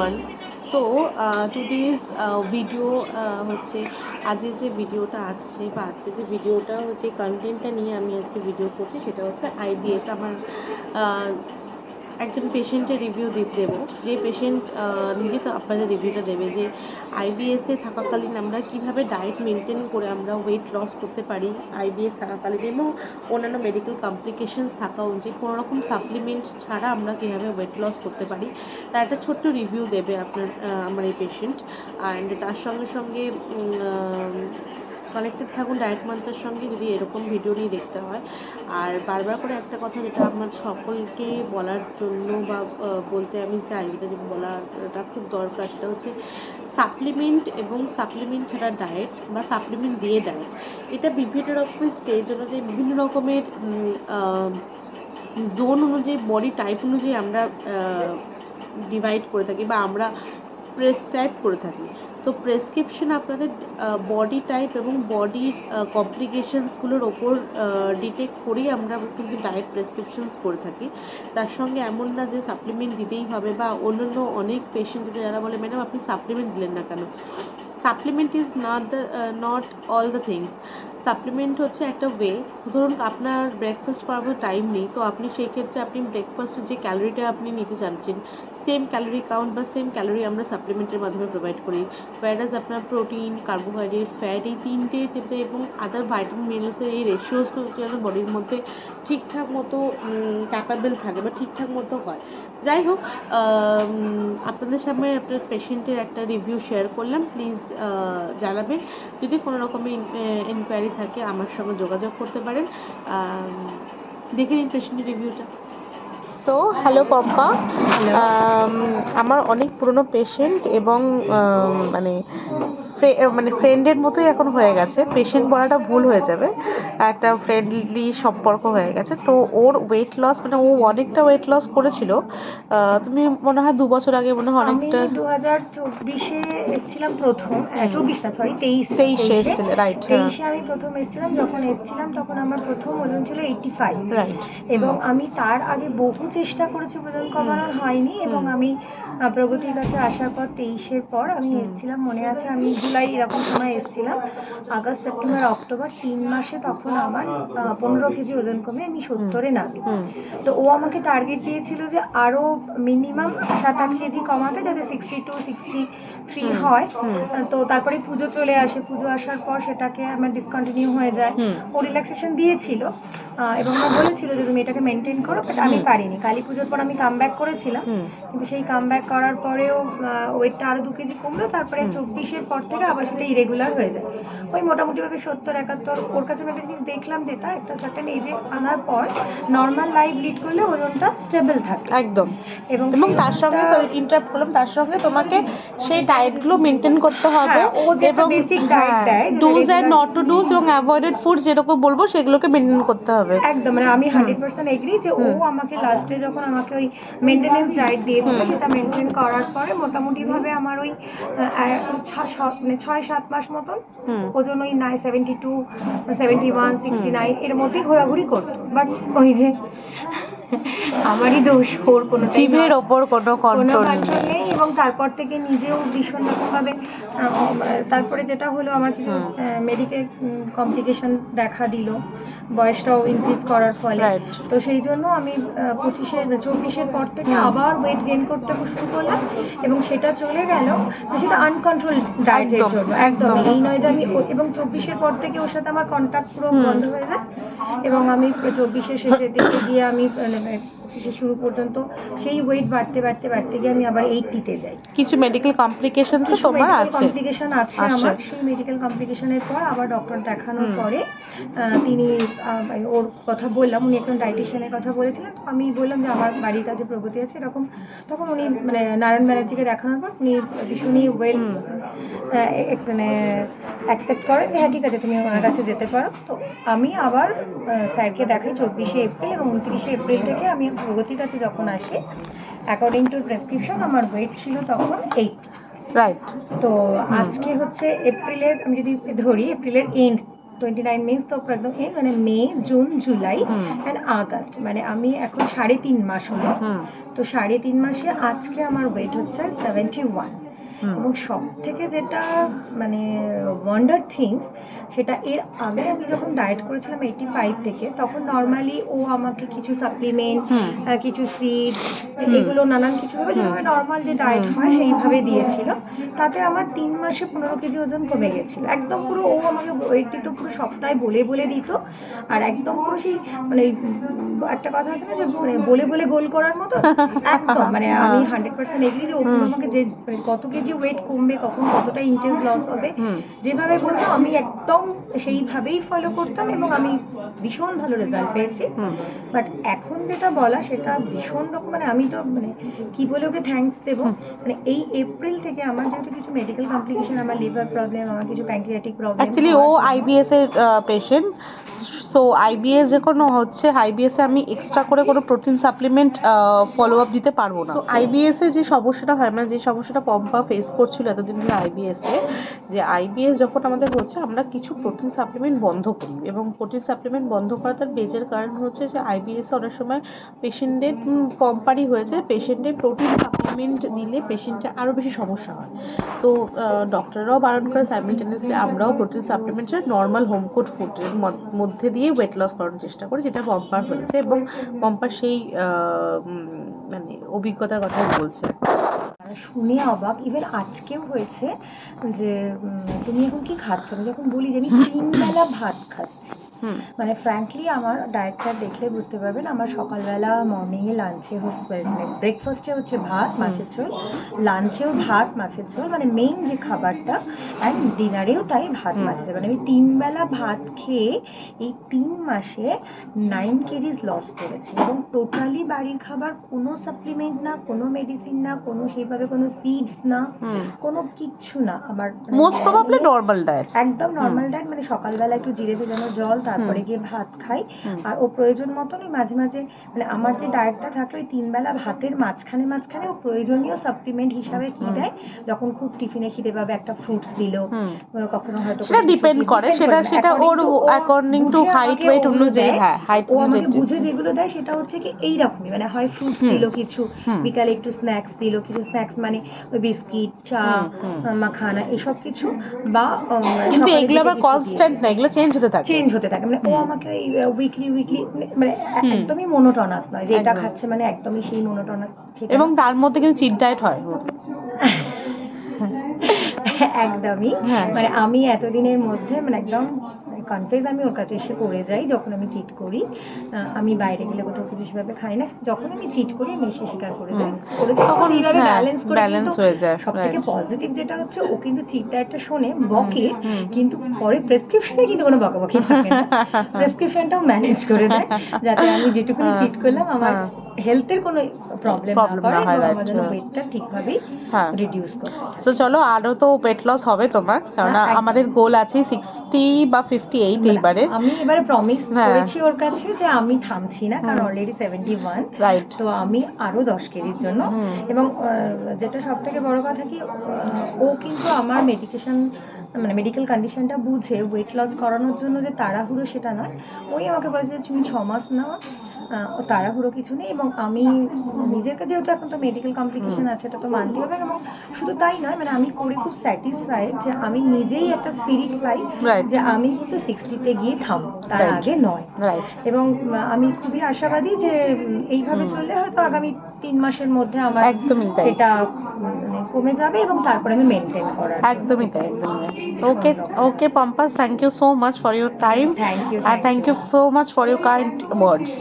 everyone. So today's video হচ্ছে আজকে যে ভিডিওটা আসছে বা আজকে যে ভিডিওটা হচ্ছে কন্টেন্টটা নিয়ে আমি আজকে ভিডিও করছি সেটা হচ্ছে আইবিএস। আমার একজন পেশেন্টের রিভিউ দেবো, যে পেশেন্ট নিজে তো আপনাদের রিভিউটা দেবে যে আইবিএসে থাকাকালীন আমরা কিভাবে ডায়েট মেনটেন করে আমরা ওয়েট লস করতে পারি আইবিএস থাকাকালীন, এবং অন্যান্য মেডিকেল কমপ্লিকেশনস থাকা উচিত কোনো রকম সাপ্লিমেন্ট ছাড়া আমরা কীভাবে ওয়েট লস করতে পারি তার একটা ছোট্ট রিভিউ দেবে আমার এই পেশেন্ট। অ্যান্ড তার সঙ্গে সঙ্গে কানেক্টেড থাকুন ডায়েট মান্ত্রার সঙ্গে যদি এরকম ভিডিও নিয়ে দেখতে হয়। আর বারবার করে একটা কথা যেটা আমার সকলকে বলার জন্য বা বলতে আমি চাই, যেটা যে বলাটা খুব দরকার, সেটা হচ্ছে সাপ্লিমেন্ট এবং সাপ্লিমেন্ট ছাড়া ডায়েট বা সাপ্লিমেন্ট দিয়ে ডায়েট, এটা বিভিন্ন রকমের স্টেজ অনুযায়ী বিভিন্ন রকমের জোন অনুযায়ী বডি টাইপ অনুযায়ী আমরা ডিভাইড করে থাকি বা আমরা প্রেসক্রাইব করে থাকি। তো প্রেসক্রিপশন আপনাদের বডি টাইপ এবং বডির কমপ্লিকেশনসগুলোর ওপর ডিটেক্ট করেই আমরা কিন্তু ডায়েট প্রেসক্রিপশনস করে থাকি। তার সঙ্গে এমন না যে সাপ্লিমেন্ট দিতেই হবে, বা অন্যান্য অনেক পেশেন্ট যারা বলে ম্যাডাম আপনি সাপ্লিমেন্ট দিলেন না কেন। Supplement is not all the things. Supplement হচ্ছে একটা ওয়ে। ধরুন আপনার ব্রেকফাস্ট করার মতো টাইম নেই, তো আপনি সেই ক্ষেত্রে আপনি ব্রেকফাস্টের যে ক্যালোরিটা আপনি নিতে চাচ্ছেন সেম ক্যালোরি কাউন্ট বা সেম ক্যালোরি আমরা সাপ্লিমেন্টের মাধ্যমে প্রোভাইড করি। ওয়ারাস আপনার প্রোটিন, কার্বোহাইড্রেট, ফ্যাট এই তিনটে এবং আদার ভাইটামিন মিনারেলসের এই রেশিওসগুলো যেন বডির মধ্যে ঠিকঠাক মতো ক্যাপাবেল থাকে বা ঠিকঠাক মতো হয়। যাই হোক, আপনাদের সামনে আপনার পেশেন্টের একটা রিভিউ শেয়ার করলাম। প্লিজ জানাবেন, যদি কোনো রকমের ইনকোয়ারি থাকে আমার সঙ্গে যোগাযোগ করতে পারেন। দেখে নিন পেশেন্টের রিভিউটা। সো হ্যালো পম্পা, আমার অনেক পুরনো পেশেন্ট এবং মানে ফ্রেন্ডের মতোই এখন হয়ে গেছে। পেশেন্ট বলাটা ভুল হয়ে যাবে, একটা ফ্রেন্ডলি সম্পর্ক হয়ে গেছে। তো ওর ওয়েট লস মানে ও অনেকটা ওয়েট লস করেছিল। তুমি মনে হয় 2 বছর আগে মনে হয় অনেকটা 2024-এ এসেছিলাম প্রথম, 24 না সরি 23-এ এসেছিল, রাইট? 23-এ আমি প্রথম এসেছিলাম। যখন এসেছিলাম তখন আমার প্রথম ওজন ছিল 85, রাইট। এবং আমি তার আগে বহু চেষ্টা করেছি ওজন কমানোর, হয়নি। এবং আমি প্রগতির কাছে আসার পর 23-এর পর আমি এসেছিলাম, মনে আছে আমি জুলাই এরকম সময় এসেছিলাম, আগস্ট সেপ্টেম্বর অক্টোবর 3 মাসে তখন আমার 15 কেজি ওজন কমে আমি 70-এ নামি। তো ও আমাকে টার্গেট দিয়েছিল যে আরো মিনিমাম 7-8 কেজি কমাতে, যাতে 62-63 হয়। তো তারপরে পুজো চলে আসে, পুজো আসার পর সেটাকে আমার ডিসকন্টিনিউ হয়ে যায়। ও রিল্যাক্সেশন দিয়েছিল এবং আমার বলেছিল যে তুমি এটাকে মেনটেন করো, বাট আমি পারিনি। কালী পুজোর পর আমি কামব্যাক করেছিলাম, কিন্তু সেই কামব্যাক করার পরেও ওয়েটটা আরো 2 কেজি কমলো। তারপরে 24-এর পর থেকে আবার সেটা ইরেগুলার হয়ে যায়, ওই মোটামুটিভাবে 70-71। ওর কাছে আমি একটা জিনিস দেখলাম, যেটা একটা সার্টেন এজে আনার পর নর্মাল লাইফ লিড করলে ওজনটা স্টেবল থাকে একদম। এবং তার সঙ্গে সরি ইন্টারাপ্ট করলাম, তার সঙ্গে তোমাকে সেই ডায়েটগুলো মেনটেন করতে হবে এবং বেসিক ডায়েট দেয়, dos and not to dos এবং অ্যাভয়েডেড ফুড যেরকম বলবো সেগুলোকে মেনটেন করতে হবে। একদম, মানে আমি 100% এগ্রি যে ও আমাকে লাস্টে যখন আমাকে ওই মেনটেনেন্স ডায়েট দিয়েছিল, সেটা মেনটেন করার পরে মোটামুটি ভাবে আমার ওই 6-7 মাস মতন ওজন ওই 72, 71, 69 এর মধ্যেই ঘোরাঘুরি করতো। বাট ওই যে আমারই দোষ, ওর কোনো জিভের ওপর কোনো কন্ট্রোল নেই। এবং তারপর থেকে নিজেও ভীষণ রকমভাবে, তারপরে যেটা হলো আমার কিছু মেডিকেল কমপ্লিকেশন দেখা দিল বয়সটাও ইনক্রিজ করার ফলে। তো সেই জন্য আমি 24-এর পর থেকে আবার ওয়েট গেইন করতে শুরু করলাম, এবং সেটা চলে গেল সেটা আনকন্ট্রোল ডায়েটের জন্য। একদম এই নয় যে আমি, এবং 24-এর পর থেকে ওর সাথে আমার কন্ট্যাক্ট পুরো বন্ধ হয়ে যায়, এবং আমি 24-এর শেষের দিকে গিয়ে আমি শুরু পর্যন্ত সেই ওয়েট বাড়তে বাড়তে বাড়তে গিয়ে আমি আবার 80-তে যাই। কিছু মেডিকেল কমপ্লিকেশনস তোমার আছে? কমপ্লিকেশন আছে আমার। সেই মেডিকেল কমপ্লিকেশনের পর আবার ডক্টর দেখানোর পরে তিনি ওর কথা বললাম, উনি একজন ডায়েটিশিয়ানের কথা বলেছিলেন। তো আমি বললাম যে আমার বাড়ির কাছে প্রগতি আছে এরকম। তখন উনি মানে নারায়ণ ব্যানার্জিকে দেখানোর পর উনি ভীষণই ওয়েল মানে অ্যাকসেপ্ট করেন যে হ্যাঁ ঠিক আছে তুমি ওনার কাছে যেতে পারো। তো আমি আবার স্যারকে দেখাই 24শে এপ্রিল, এবং 29শে এপ্রিল থেকে আমি প্রগতির কাছে যখন আসি, অ্যাকর্ডিং টু প্রেসক্রিপশন আমার ওয়েট ছিল তখন 80। রাইট। তো আজকে হচ্ছে এপ্রিলের, আমি যদি ধরি এপ্রিলের এন্ড 29 মিনস তো একদম এন্ড, মানে মে, জুন, জুলাই অ্যান্ড আগস্ট, মানে আমি এখন 3.5 মাস হলো। তো 3.5 মাসে আজকে আমার ওয়েট হচ্ছে 71। এবং সব থেকে যেটা মানে ওয়ান্ডার থিংস, সেটা এর আগে আমি যখন ডায়েট করেছিলাম 85 থেকে, তখন নর্মালি ও আমাকে কিছু সাপ্লিমেন্ট, কিছু সিড, এগুলো নানান কিছু ভাবে যেভাবে নর্মাল যে ডায়েট হয় সেইভাবে দিয়েছিল। তাতে আমার 3 মাসে 15 কেজি ওজন কমে গেছিল একদম পুরো। ও আমাকে ওয়েটটি তো পুরো সপ্তাহে বলে বলে দিত, আর একদম পুরো সেই মানে একটা কথা আছে না যে মানে বলে বলে গোল করার মতো, একদম মানে আমি 100% এগ্রি যে ও পুরো আমাকে যে মানে কত কেজি ওয়েট কমবে, কখন কতটা ইঞ্চেস লস হবে, যেভাবে বলতো আমি একদম সেইভাবেই ফলো করতাম এবং আমি ভীষণ ভালো রেজাল্ট পেয়েছি। বাট এখন যেটা বলা সেটা ভীষণ রকম, মানে আমি তো মানে কি বলে ওকে থ্যাঙ্কস দেবো, মানে এই এপ্রিল থেকে আমার যেহেতু কিছু মেডিকেল কমপ্লিকেশন, আমার লিভার প্রবলেম, আমার কিছু প্যানক্রিয়াটিক প্রবলেম, অ্যাকচুয়ালি ও আইবিএস এর পেশেন্ট। সো আইবিএস যখন হচ্ছে, আইবিএস এ আমি এক্সট্রা করে কোনো প্রোটিন সাপ্লিমেন্ট ফলো আপ দিতে পারবো না। তো আইবিএস এ যে সমস্যাটা হয়, মানে যে সমস্যাটা পম্পা ফেস করছিল এতদিন ধরে আইবিএস এ, যে আইবিএস যখন আমাদের হচ্ছে আমরা কিছু প্রোটিন সাপ্লিমেন্ট বন্ধ করি, এবং প্রোটিন সাপ্লিমেন্ট বন্ধ করার তার বেজের কারণ হচ্ছে যে আইবিএস অনেক সময় পেশেন্টের পম্পারই হয়েছে, পেশেন্টের প্রোটিন সাপ্লিমেন্ট দিলে পেশেন্টের আরও বেশি সমস্যা হয়। তো ডক্টররাও বারণ করে, সাইমেলটেনিয়াসলি আমরাও প্রোটিন সাপ্লিমেন্টের নর্মাল হোম কোড ফুডের মধ্যে দিয়ে ওয়েট লস করানোর চেষ্টা করি, যেটা পম্পার হয়েছে, এবং পম্পার সেই মানে অভিজ্ঞতার কথাই বলছে। শুনে অবাক, ইভেন আজকেও হয়েছে যে তুমি এখন কি খাচ্ছ, আমি যখন বলি যে আমি 3 বেলা ভাত খাচ্ছি, মানে ফ্র্যাঙ্কলি আমার ডায়েট চার্ট দেখলে বুঝতে পারবেন, আমার সকালবেলা মর্নিংয়ে লাঞ্চে হচ্ছে মানে ব্রেকফাস্টে হচ্ছে ভাত মাছের ঝোল, লাঞ্চেও ভাত মাছের ঝোল, মানে মেইন যে খাবারটা, অ্যান্ড ডিনারেও তাই ভাত মাছের ঝোল। মানে আমি 3 বেলা ভাত খেয়ে এই 3 মাসে 9 কেজিস লস করেছি, এবং টোটালি বাড়ির খাবার, কোনো সাপ্লিমেন্ট না, কোনো মেডিসিন না, কোনো সেইভাবে কোনো সিডস না, কোনো কিচ্ছু না। আমার মোস্ট প্রবাবলি নরমাল ডায়েট, একদম নর্মাল ডায়েট, মানে সকালবেলা একটু জিরে ভেজানো জল, তারপরে গিয়ে ভাত খাই, আর ও প্রয়োজন মতনই মাঝে মাঝে, মানে আমার যে ডায়েটটা থাকে ওই 3 বেলা ভাতের মাঝখানে মাঝখানে ও প্রয়োজনীয় সাপ্লিমেন্ট হিসাবে কি দেয়, যখন খুব টিফিনে খিদে পাবে একটা ফ্রুটস দিল, কখনো হয়তো সেটা ডিপেন্ড করে, সেটা ওর অ্যাকর্ডিং টু হাইট ওয়েট অনুযায়ী, হ্যাঁ হাইট ও অনুযায়ী আমাকে বুঝে যেগুলো দেয় সেটা হচ্ছে কি এইরকমই, মানে হয় ফ্রুটস দিল কিছু, বিকালে একটু স্ন্যাক্স দিল কিছু, স্ন্যাক্স মানে ওই বিস্কিট, চা, মাখানা, এসব কিছু, বা কিন্তু এগুলো আবার কনস্ট্যান্ট না, এগুলো চেঞ্জ হতে থাকে, মানে ও আমাকে উইকলি মানে একদমই মোনোটোনাস নয় যে এটা খাচ্ছে মানে একদমই সেই মোনোটোনাস, এবং তার মধ্যে কিন্তু চিট ডায়েট হয় একদমই। মানে আমি এতদিনের মধ্যে মানে একদম কনফেস আমি ওর কাছে এসে পড়ে যাই যখন আমি চিট করি। আমি বাইরে গেলে কোথাও কিছু সেভাবে খাই না, যখন আমি চিট করি আমি এসে স্বীকার করে যাই, তখন এইভাবে ব্যালেন্স হয়ে যায়। সব থেকে পজিটিভ যেটা হচ্ছে ও কিন্তু চিট ডায়েটটা শোনে, বকে, কিন্তু পরে প্রেসক্রিপশনে কিন্তু কোনো বকাবকি থাকে না, প্রেসক্রিপশনটাও ম্যানেজ করে দেয় যাতে আমি যেটুকুনি চিট করলাম আমার হেলথের কোনো প্রবলেম না হয়, এবং আমার যেন ওয়েটটা ঠিকভাবেই রিডিউস করতে। সো চলো, আরো তো ওয়েট লস হবে তোমার, কারণ আমাদের গোল আছে 60 বা 58 এইবারে। আমি এবারে প্রমিস করেছি ওর কাছে যে আমি থামছি না, কারণ অলরেডি 71, রাইট, তো আমি আরো 10 কেজির জন্য, এবং যেটা সব থেকে বড় কথা কি, ও কিন্তু আমার মেডিকেশন মানে মেডিকেল কন্ডিশনটা বুঝে ওয়েট লস করানোর জন্য যে তাড়াহুড়ো সেটা নয়, ওই আমাকে বলেছে যে তুমি 6 মাস নাও, ও তাড়াহুড়ো কিছু নেই, এবং আমি নিজের কাছে, যেহেতু এখন তো মেডিকেল কমপ্লিকেশন আছে এটা তো মানতে হবে, এবং শুধু তাই নয়, মানে আমি করে খুব স্যাটিসফাইড যে আমি নিজেই একটা স্পিরিট পাই যে আমি কিন্তু 60-তে গিয়ে থামবো, তার আগে নয়। এবং আমি খুবই আশাবাদী যে এইভাবে চললে হয়তো আগামী 3 মাসের মধ্যে আমার এটা কমে যাবে, এবং তারপরে আমি মেনটেন করার। একদমই তাই, okay Pompa, thank you so much for your time, and thank you so much for your kind words.